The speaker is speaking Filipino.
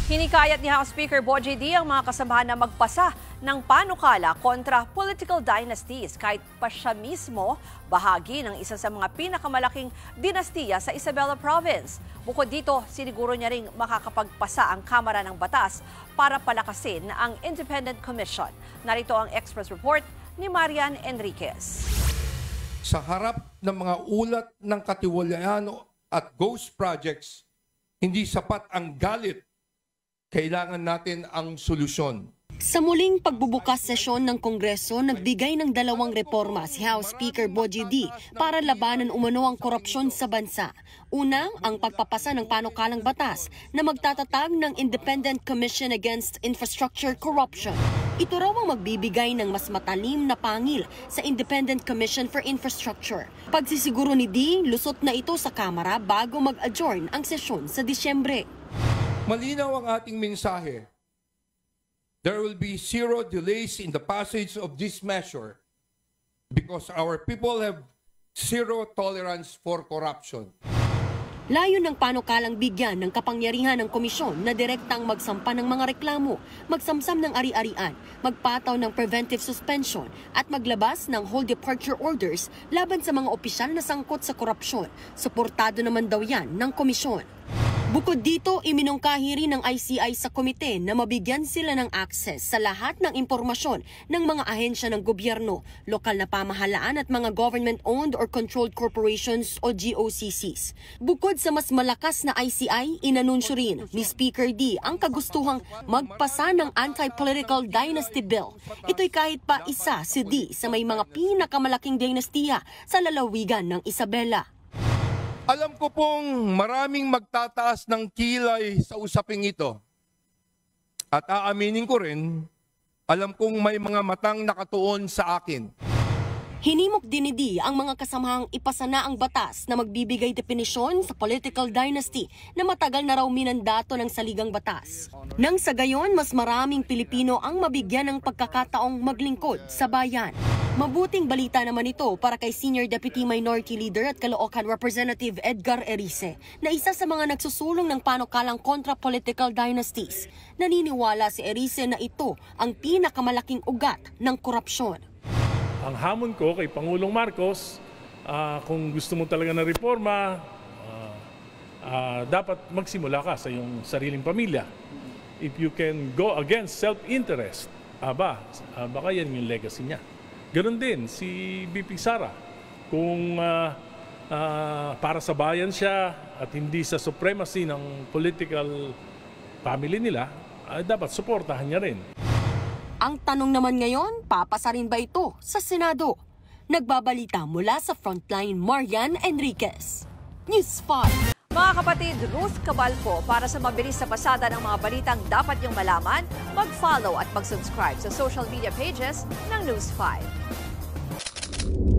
Hinikayat ni House Speaker Bogie D ang mga kasamahan na magpasa ng panukala kontra political dynasties kahit pa siya mismo bahagi ng isa sa mga pinakamalaking dinastiya sa Isabela Province. Bukod dito, siniguro niya ring makakapagpasa ang Kamara ng Batas para palakasin ang Independent Commission. Narito ang Express Report ni Marian Enriquez. Sa harap ng mga ulat ng katiwalian at ghost projects, hindi sapat ang galit. Kailangan natin ang solusyon. Sa muling pagbubukas sesyon ng Kongreso, nagbigay ng 2 reforma si House Speaker Bogie D para labanan umano ang korupsyon sa bansa. Una, ang pagpapasa ng panukalang batas na magtatatag ng Independent Commission Against Infrastructure Corruption. Ito raw ang magbibigay ng mas matalim na pangil sa Independent Commission for Infrastructure. Pagsisiguro ni D, lusot na ito sa Kamara bago mag-adjourn ang sesyon sa Disyembre. Malinaw ang ating mensahe. There will be zero delays in the passage of this measure because our people have zero tolerance for corruption. Layo ng panukalang bigyan ng kapangyarihan ng komisyon na direktang magsampa ng mga reklamo, magsamsam ng ari-arian, magpataw ng preventive suspension at maglabas ng whole departure orders laban sa mga opisyal na sangkot sa korupsyon. Suportado naman daw yan ng komisyon. Bukod dito, iminungkahi rin ng ICI sa komite na mabigyan sila ng access sa lahat ng impormasyon ng mga ahensya ng gobyerno, lokal na pamahalaan at mga government-owned or controlled corporations o GOCCs. Bukod sa mas malakas na ICI, inanunsyo rin ni Speaker D ang kagustuhang magpasa ng Anti-Political Dynasty Bill. Ito'y kahit pa isa si D sa may mga pinakamalaking dinastiya sa lalawigan ng Isabela. Alam ko pong maraming magtataas ng kilay sa usaping ito. At aaminin ko rin, alam kong may mga matang nakatuon sa akin. Hinimok din ni D ang mga kasamahang ipasa na ang batas na magbibigay definisyon sa political dynasty na matagal na raw minandato ng saligang batas. Nang sa gayon, mas maraming Pilipino ang mabigyan ng pagkakataong maglingkod sa bayan. Mabuting balita naman ito para kay Senior Deputy Minority Leader at Caloocan Representative Edgar Erice na isa sa mga nagsusulong ng panukalang kontra political dynasties. Naniniwala si Erice na ito ang pinakamalaking ugat ng korupsyon. Ang hamon ko kay Pangulong Marcos, kung gusto mo talaga ng reforma, dapat magsimula ka sa iyong sariling pamilya. If you can go against self-interest, baka yan yung legacy niya. Ganon din si BP Sara. Kung para sa bayan siya at hindi sa supremacy ng political family nila, dapat suportahan niya rin. Ang tanong naman ngayon, papasa rin ba ito sa Senado? Nagbabalita mula sa Frontline, Marian Enriquez. News 5. Mga kapatid, Ruth Cabalco, para sa mabilis na pasada ng mga balitang dapat niyong malaman, mag-follow at mag-subscribe sa social media pages ng News 5.